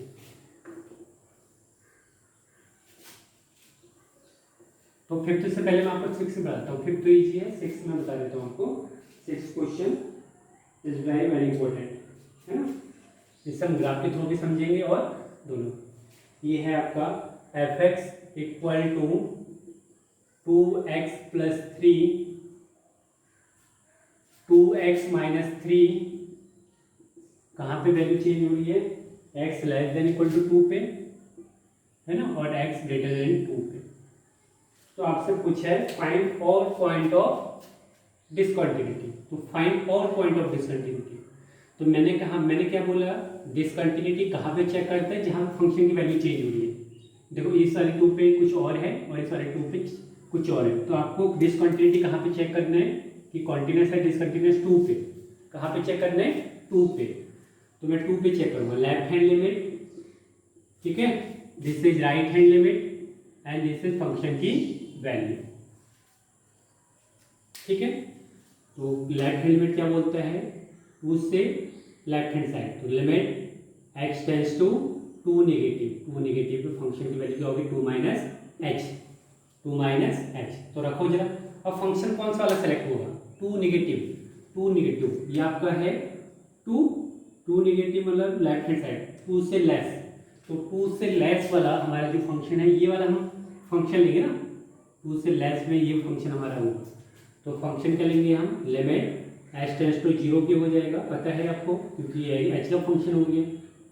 तो फिफ्थ से पहले मैं आपको सिक्स बताता हूँ, फिफ्थ तो इजी है, सिक्स में बता देता हूँ आपको। Six question is very very important, है ना, इसे हम ग्राफ के थ्रू भी समझेंगे और दोनों। ये है आपका f x equal to 2x plus 3 2x minus 3, कहाँ पे वैल्यू चेंज हो रही है, x less than equal to 2 पे, है ना, और x ग्रेटर देन 2 पे। तो आपसे पूछा है find all point of discontinuity, तो find all point of discontinuity. तो मैंने कहा, मैंने क्या बोला, डिसकंटिन्यूटी कहाँ पे चेक करते हैं, जहाँ फंक्शन की वैल्यू चेंज हो रही है। देखो इस वाले 2 पे कुछ और है और इस वाले 2 पे कुछ और है, तो आपको डिसकंटिन्यूटी कहाँ पे चेक करना है कि कॉन्टिन्यूस है डिसकंटिन्यूस 2 पे, कहाँ पे चेक करना है 2 पे। तो मैं 2 पे चेक करूँगा, लेफ्ट हैंड लिमिट, ठीक है, this is right hand limit and this is function की वैल्यू। ठीक है, तो लेफ्ट हैंड लिमिट क्या बोलता है, उससे लेफ्ट हैंड साइड, तो limit x tends to 2 negative पे फंक्शन की वैल्यू क्या होगी 2 माइनस एच। तो रखो जरा, अब फंक्शन कौन सा वाला सेलेक्ट होगा, 2 नेगेटिव, ये आपका है 2 नेगेटिव मतलब लेफ्ट हैंड साइड, 2 से लेस, तो 2 से लेस वाला हमारा जो फंक्शन है, ये वाला हम फंक्शन लेंगे ना, 2 से लेस में ये फंक्शन हमारा होगा। तो फंक्शन क्या लेंगे हम, लिमिट एच टेंड्स टू 0 की हो जाएगा, पता है आपको, क्योंकि ये एच का फंक्शन हो गया।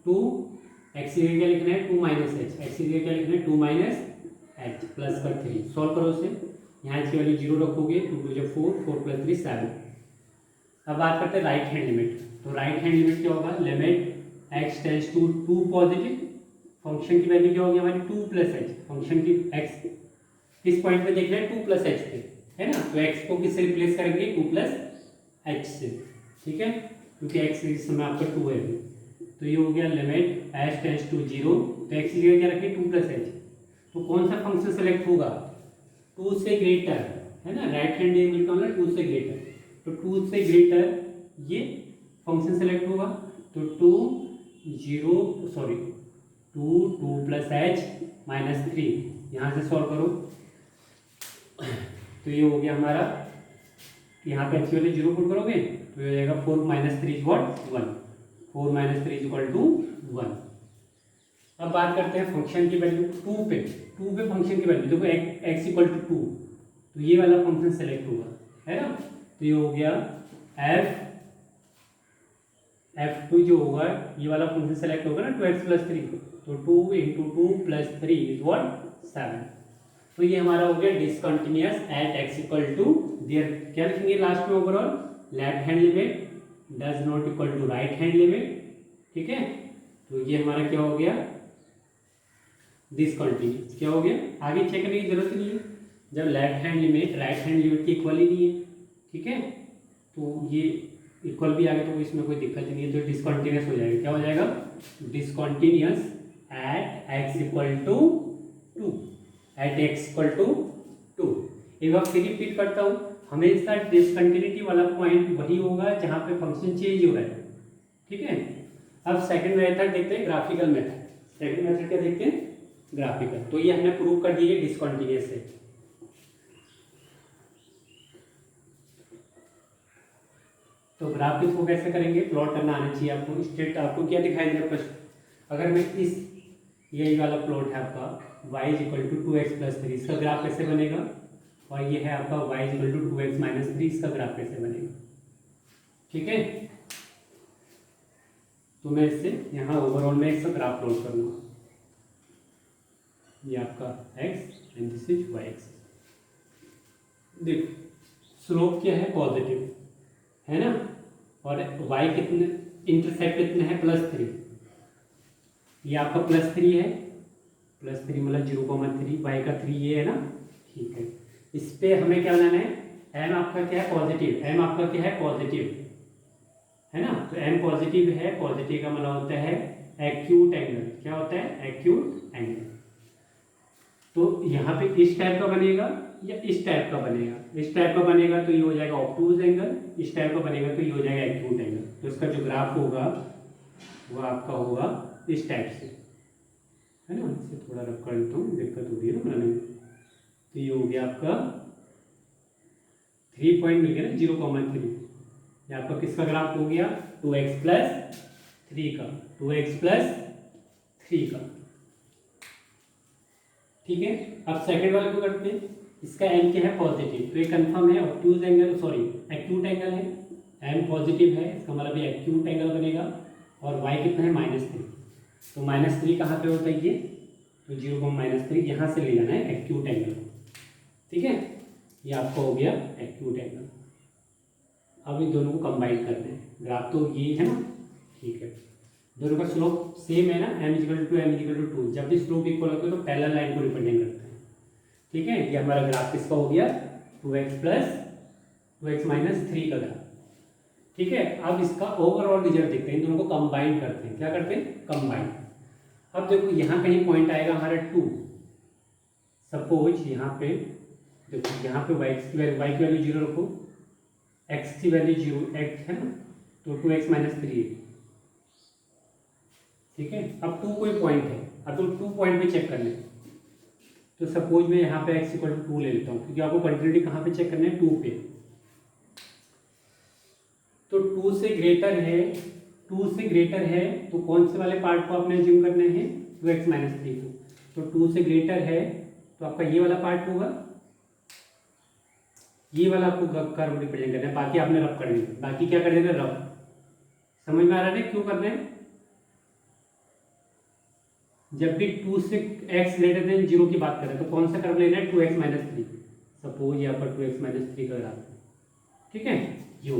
2 एक्स की जगह क्या लिखना है 2 माइनस एच, एक्स की जगह क्या लिखना है 2 माइनस एच प्लस का 3, सॉल्व करो उसे, यहाँ एच की वैल्यू 0 रखोगे, 2 2 जो 4, 4 प्लस 3 7। अब बात करते हैं राइट हैंड लिमिट, तो राइट हैंड लिमिट क्या होगा, limit x tends to 2 positive, function की वैल्यू क्या होगी हमारी 2 प्लस एच, फंक्शन की एक्स किस पॉइंट पे देखना है 2 प्लस एच पे, है ना, तो एक्स को किससे रिप्लेस करेंगे 2 प्लस एच से, ठीक है, क्योंकि एक्स इस समय आपका 2 है। तो ये हो गया लिमिट एच टेंड्स टू 0, तो एक्स की जगह क्या रखें 2 प्लस एच। तो कौन सा फंक्शन सेलेक्ट होगा, 2 से ग्रेटर, है ना, राइट हैंड लिमिट का मतलब 2 से ग्रेटर, तो 2 से ग्रेटर ये फंक्शन सेलेक्ट होगा। तो 2 प्लस एच माइनस 3, यहाँ से सॉल्व करो, तो ये हो गया हमारा, यहाँ पे एच की वैल्यू 0 पुट करोगे तो ये हो जाएगा 4 minus 3 is what 1, 4 minus 3 is equal to 1। अब बात करते हैं फंक्शन की वैल्यू 2 पे फंक्शन की वैल्यू, देखो एक्स इक्वल टू 2, तो ये वाला फंक्शन सेलेक्ट होगा, है ना, तो ये हो गया f2 जो होगा ये वाला फंक्शन सेलेक्ट होगा ना 2x प्लस 3, तो 2 इंटू 2 प्लस 3 इज व्हाट 7। तो ये हमारा हो गया discontinuous at x equal to there, क्या लिखेंगे लास्ट में overall, left hand limit does not equal to right hand limit, ठीक है, तो ये हमारा क्या हो गया डिसकंटिन्यूअस, क्या हो गया, आगे चेक करने की जरूरत नहीं है, जब left hand limit right hand limit की इक्वल ही नहीं है, ठीक है, तो ये इक्वल भी आ गया तो इसमें कोई दिक्कत नहीं है, तो डिसकंटिन्यूअस हो जाएगा, क्या हो जाएगा discontinuous at x equal to 2, at x equal to 2। एक बार फिर रिपीट करता हूँ, हमेशा डिसकंटिन्यूटी वाला पॉइंट वही होगा जहाँ पे फंक्शन चेंज हो रहा है, ठीक है। अब सेकंड मेथड देखते हैं, ग्राफिकल मेथड। सेकंड मेथड क्या देखते हैं, ग्राफिकल। तो ये हमने प्रूव कर दिए डिसकंटिन्यूअस से। तो ग्राफ के थ्रू कैसे करेंगे, प्लॉट करना आना चाहिए आपको। स्ट्रेट आपको क्या दिखाई दे रहा है प्रश्न, अगर मैं इस यही वाला प्लॉट है आपका y is equal to 2x plus 3, इसका ग्राफ कैसे बनेगा, और ये है आपका y is equal to 2x minus 3, इसका ग्राफ कैसे बनेगा, ठीक है। तो मैं इससे यहाँ ओवरऑल में इसका ग्राफ प्लॉट करूँगा, ये आपका x and this is y axis. देखो स्लोप क्या है पॉजिटिव, है ना, और y कितने इंटरसेक्ट कितने है +3, ये आपका +3 है, +3 मतलब 0,3, y का 3 ये है ना, ठीक है। इस पे हमें क्या बनाना है, m आपका क्या है पॉजिटिव, m आपका क्या है पॉजिटिव, है ना, तो m पॉजिटिव है, पॉजिटिव का मतलब होता है एक्यूट एंगल, क्या होता है? Acute angle. तो यहाँ पे इस टाइप का बनेगा या इस टाइप का बनेगा? इस टाइप का बनेगा तो ये हो जाएगा ऑब्टूज एंगल, इस टाइप का बनेगा तो ये हो जाएगा एक्यूट एंगल। तो इसका जो ग्राफ होगा वो आपका होगा इस टाइप से, है ना। इसे थोड़ा रफ कर देता हूँ, दिक्कत होगी ना बनाने में। तो ये हो गया आपका 3 पॉइंट मिल गया ना, 0,3। ये आपका किसका ग्राफ हो गया? 2x प्लस 3 का, 2x प्लस 3 का। ठीक है, अब सेकंड वाले को करते हैं। इसका एन क्या है? पॉजिटिव, तो ये कंफर्म है ऑब्टूज एंगल, सॉरी एक्यूट एंगल है। एन पॉजिटिव है, इसका मतलब ये एक्यूट एंगल बनेगा। और y कितना है? -3। तो -3 कहाँ पे होता है ये? तो 0,3 यहाँ से ले जाना है एक्यूट एंगल। ठीक है, ये आपका हो गया एक्यूट एंगल। अब इन दोनों को कंबाइन करते हैं। ग्राफ तो ये है ना, ठीक है। दोनों का स्लोप सेम है ना, m=2 जब भी स्लोप इक्वल होता है तो पैरेलल लाइन को रिप्रेजेंट करते हैं। ठीक है, ये हमारा ग्राफ किसका हो गया? 2x प्लस 2x माइनस 3 का ग्राफ। ठीक है, अब इसका ओवरऑल रिजल्ट देखते हैं। इन दोनों को कंबाइन करते हैं। क्या करते हैं? कंबाइन। अब देखो यहाँ कहीं पॉइंट आएगा हमारा 2। सपोज यहाँ पे देखो, यहाँ पे y की वैल्यू 0 रखो, x की वैल्यू 0 x है ना, तो 2x माइनस 3 है। ठीक है, अब 2 कोई पॉइंट है। अब तो 2 पॉइंट पे चेक करना है। तो सपोज मैं यहाँ पे x=2 ले लेता हूँ, क्योंकि आपको कंटिन्यूटी कहाँ पे चेक करना है? 2 पे। तो 2 से ग्रेटर है, 2 से ग्रेटर है तो कौन से वाले पार्ट को आपने अज्यूम करना है? 2x माइनस 3 को। तो 2 से ग्रेटर है तो आपका ये वाला पार्ट होगा, ये वाला आपको कर्व रिप्रेजेंट करना है। बाकी आपने रफ कर देना, बाकी क्या कर देना? रफ। समझ में आ रहा है क्यों करना है? जब भी 2 से x ग्रेटर देन 0 की बात करें तो कौन सा कर्व लेना है? 2x minus 3। सपोज यहाँ पर 2x माइनस 3 का ग्राफ। ठीक है, यू।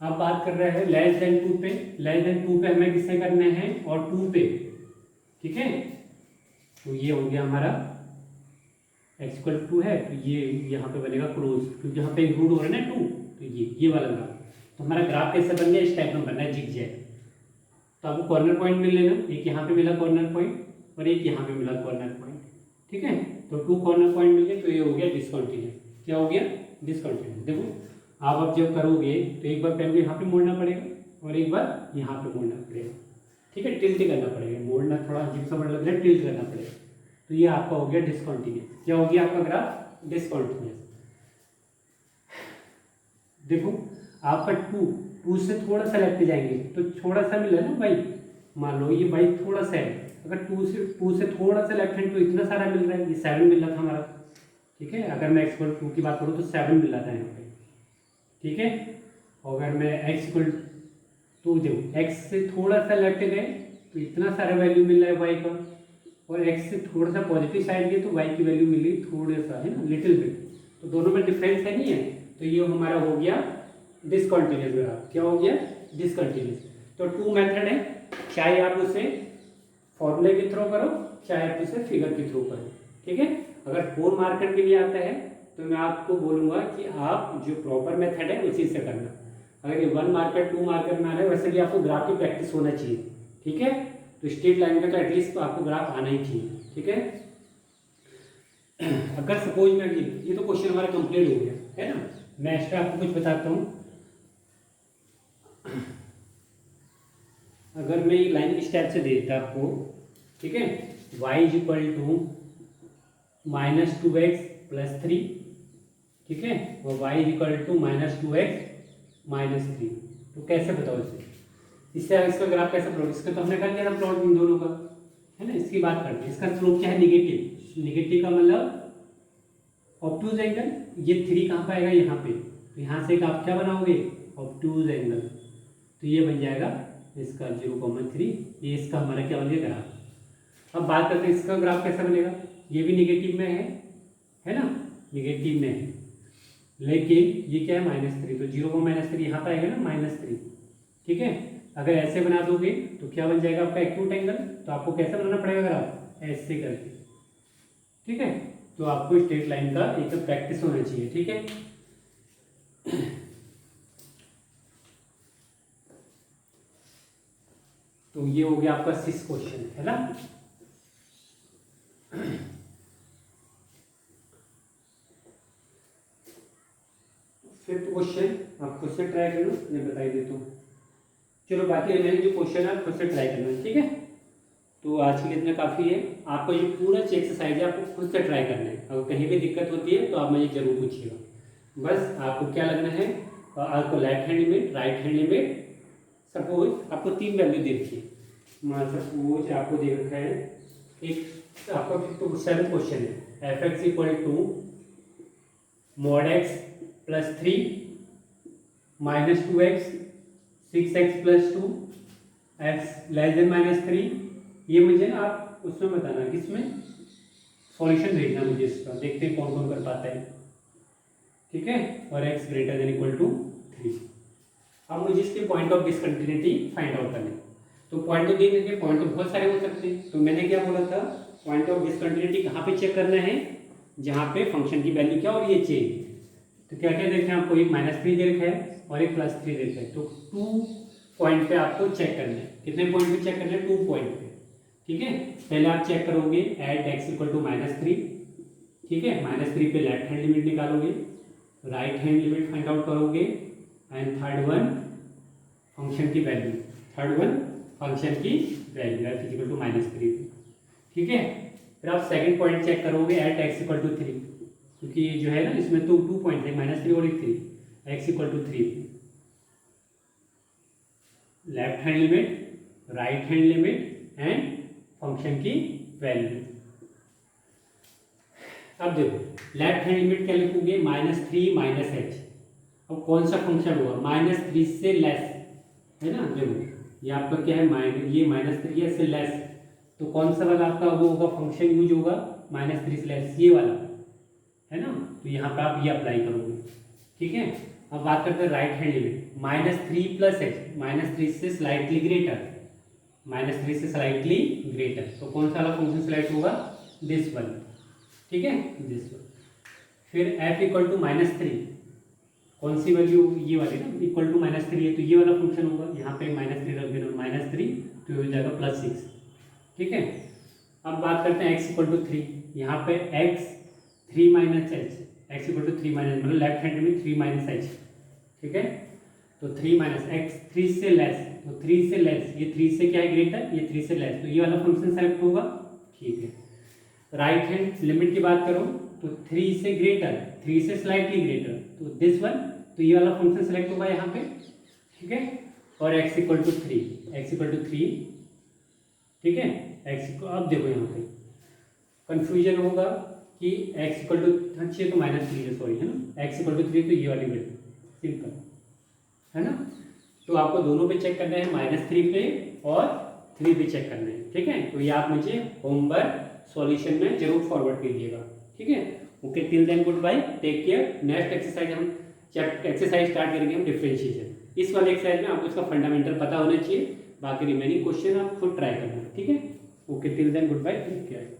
अब बात कर रहे हैं लेस देन 2 पे। लेस देन 2 पे हमें किससे करने हैं? और 2 पे। ठीक है, तो ये हो गया हमारा x=2 है, तो ये यहाँ पे बनेगा क्लोज, क्योंकि यहाँ पे इंक्लूड हो रहा है ना 2। तो ये वाला ग्राफ। तो हमारा ग्राफ कैसे बन गया? इस टाइप में बनना है, जिगजैग। तो आपको कॉर्नर पॉइंट मिल लेना, एक यहाँ पे मिला कॉर्नर पॉइंट और एक यहाँ पे मिला कॉर्नर पॉइंट। ठीक है, तो 2 कॉर्नर पॉइंट मिल गए, तो ये हो गया डिसकंटिन्यूअस। क्या हो गया? डिसकंटिन्यूअस। देखो आप अब जब करोगे तो एक बार पेन को यहाँ पे मोड़ना पड़ेगा और एक बार यहाँ पे मोड़ना पड़ेगा। ठीक है, टिल्ट करना पड़ेगा। मोड़ना थोड़ा अजीब सा वर्ड लग रहा है, टिल्ट करना पड़ेगा। तो ये आपका हो गया डिसकंटिन्यूअस। क्या हो गया आपका ग्राफ? डिसकंटिन्यूअस। देखो आपका 2 से थोड़ा सा लेफ्ट जाएंगे तो थोड़ा सा मिला ना भाई, मान लो ये भाई थोड़ा सा है। अगर 2 से थोड़ा सा लेफ्ट हैंड तो इतना सारा मिल रहा है, ये 7 मिल रहा था हमारा। ठीक है, अगर मैं x=2 की बात करूँ तो 7 मिल रहा था यहाँ पे। ठीक है, और अगर मैं x=2 देखो, x से थोड़ा सा लेफ्ट गए तो इतना सारा वैल्यू मिल रहा है y का, और x से थोड़ा सा पॉजिटिव साइड गए तो y की वैल्यू मिली थोड़ा सा, है ना, लिटिल बिट। तो दोनों में डिफरेंस है, नहीं है? तो ये हमारा हो गया डिसकंटिन्यूअस ग्राफ। क्या हो गया? डिसकंटिन्यूअस। तो 2 मेथड है, चाहे आप उसे फॉर्मूले के थ्रू करो, चाहे आप उसे फिगर के थ्रू करो। ठीक है, अगर 4 मार्कर के लिए आता है तो मैं आपको बोलूँगा कि आप जो प्रॉपर मेथड है उसी से करना। अगर ये 1 मार्कर 2 मार्कर में आ रहा है, वैसे भी आपको ग्राफ की प्रैक्टिस होना चाहिए। ठीक है, तो स्ट्रेट लाइन का तो एटलीस्ट तो आपको ग्राफ आना ही चाहिए। ठीक है, अगर सपोज में ये तो क्वेश्चन हमारा कंप्लीट हो गया है ना। मैं एक्स्ट्रा आपको कुछ बताता हूँ। अगर मैं ये लाइन इस टाइप से दे देता आपको, ठीक है, y=-2x + 3, ठीक है, और y=-2x - 3। तो कैसे बताओ इसे? इससे इसका ग्राफ कैसे प्लॉट? इसका तो हमने कर लिया था प्लॉट इन दोनों का, है ना। इसकी बात करते हैं। इसका स्लोप क्या है? निगेटिव। निगेटिव का मतलब ऑब्टूज एंगल। ये 3 कहाँ पर आएगा? यहाँ पे। तो यहाँ से आप क्या बनाओगे? ऑब्टूज एंगल। तो ये बन जाएगा इसका 0,3। ये इसका हमारा क्या बन गया? ग्राफ। अब बात करते हैं इसका ग्राफ कैसा बनेगा। ये भी निगेटिव में है ना, निगेटिव में है, लेकिन ये क्या है? -3। तो 0,-3 यहाँ पर आएगा ना, -3। ठीक है, अगर ऐसे बना दोगे तो क्या बन जाएगा आपका? Acute angle. तो आपको कैसे बनाना पड़ेगा ग्राफ? ऐसे करके। ठीक है, तो आपको स्ट्रेट लाइन का एक प्रैक्टिस होना चाहिए। ठीक है, तो ये हो गया आपका 6 क्वेश्चन, है ना। फिफ्थ क्वेश्चन आप खुद से ट्राई करो, मैं बता ही देता हूँ। चलो बाकी मैंने जो क्वेश्चन है आप खुद से ट्राई करना, ठीक है। तो आज के लिए इतना काफ़ी है। आपको जो पूरा एक्सरसाइज है आपको खुद से ट्राई करना है। अगर कहीं भी दिक्कत होती है तो आप मुझे जरूर पूछिएगा। बस आपको क्या लगना है, आपको left hand limit, right hand limit, suppose आपको 3 वैल्यू दे रखी है। सपोज आपको दे रखा है एक आपका तो 7 क्वेश्चन है, f x equal to mod x plus 3 minus 2x 6x plus 2 x less than minus 3। ये मुझे ना आप उसमें बताना, किसमें सॉल्यूशन भेजना मुझे इसका, देखते हैं कौन कौन कर पाता है, ठीक है। और x greater than equal to 3। अब मुझे इसके point of discontinuity find out करने। तो पॉइंट तो देखेंगे, पॉइंट तो बहुत सारे हो सकते हैं। तो मैंने क्या बोला था, पॉइंट ऑफ डिसकंटिन्यूटी कहाँ पे चेक करना है, जहाँ पे फंक्शन की वैल्यू क्या और ये चेंज। तो क्या क्या देखें आपको, एक -3 दे रखा है और एक +3 दे रखा है। तो 2 पॉइंट पे आपको चेक करना है। कितने पॉइंट पे चेक करना है, 2 पॉइंट पे, ठीक है। पहले आप चेक करोगे एट एक्स इक्वल टू -3, ठीक है। -3 पे लेफ्ट हैंड लिमिट निकालोगे, right hand limit find out करोगे, एंड थर्ड वन फंक्शन की वैल्यू, एफ इक्वल टू -3, ठीक है। फिर आप सेकंड पॉइंट चेक करोगे एट एक्स इक्वल टू 3, क्योंकि ये जो है ना इसमें तो 2 पॉइंट है, -3 और एक 3, x equal to 3, left hand limit, right hand limit and function की वैल्यू। अब देखो लेफ्ट हैंड लिमिट क्या लिखोगे, -3 माइनस एच। अब कौन सा फंक्शन होगा, -3 से लेस, है ना। देखो ये आपका क्या है, ये -3 है, इससे लेस, तो कौन सा वाला आपका वो होगा, फंक्शन यूज होगा -3 से लेस, ये वाला, है ना। तो यहाँ पे आप ये अप्लाई करोगे, ठीक है। अब बात करते हैं right hand limit, -3 plus H, -3 से स्लाइटली ग्रेटर, -3 से स्लाइटली ग्रेटर, तो कौन सा वाला फंक्शन सेलेक्ट होगा, दिस वन, ठीक है, दिस वन। फिर f इक्वल टू -3, कौन सी वैल्यू, ये वाली ना, इक्वल टू -3 है, तो ये वाला फंक्शन होगा। यहाँ पे -3 रख देना, -3 तो हो जाएगा +6, ठीक है। अब बात करते हैं x इक्वल टू 3, यहाँ पे x 3 minus h, x equal to 3 minus, मतलब लेफ्ट हैंड में 3 माइनस एच, ठीक है। तो 3 माइनस एक्स 3 से लेस, तो 3 से लेस, ये 3 से क्या है ग्रेटर, ये 3 से लेस, तो ये वाला फंक्शन सेलेक्ट होगा, ठीक है। राइट हैंड लिमिट की बात करो तो 3 से ग्रेटर, 3 से स्लाइटली ग्रेटर, तो दिस वन, तो ये वाला फंक्शन सेलेक्ट होगा यहाँ पे, ठीक है। और x इक्वल टू 3, ठीक है। अब देखो यहाँ पे कंफ्यूजन होगा कि x इक्वल टू अच्छी तो -3 है, सॉरी, है ना। x इक्वल टू 3 तो ये वाली वैल्यू, सिंपल, है ना। तो आपको दोनों पे चेक करना है, -3 पे और 3 पे चेक करना है, ठीक है। तो ये आप मुझे होमवर्क सॉल्यूशन में जरूर फॉरवर्ड कीजिएगा, ठीक है। Okay, till then good bye, take care. Next exercise हम एक्सरसाइज स्टार्ट करेंगे हम डिफरेंशिएशन। इस वाले एक्सरसाइज में आपको इसका फंडामेंटल पता होना चाहिए, बाकी रिमेनिंग क्वेश्चन आप खुद ट्राई करना, ठीक है। Okay, till then good bye, take care.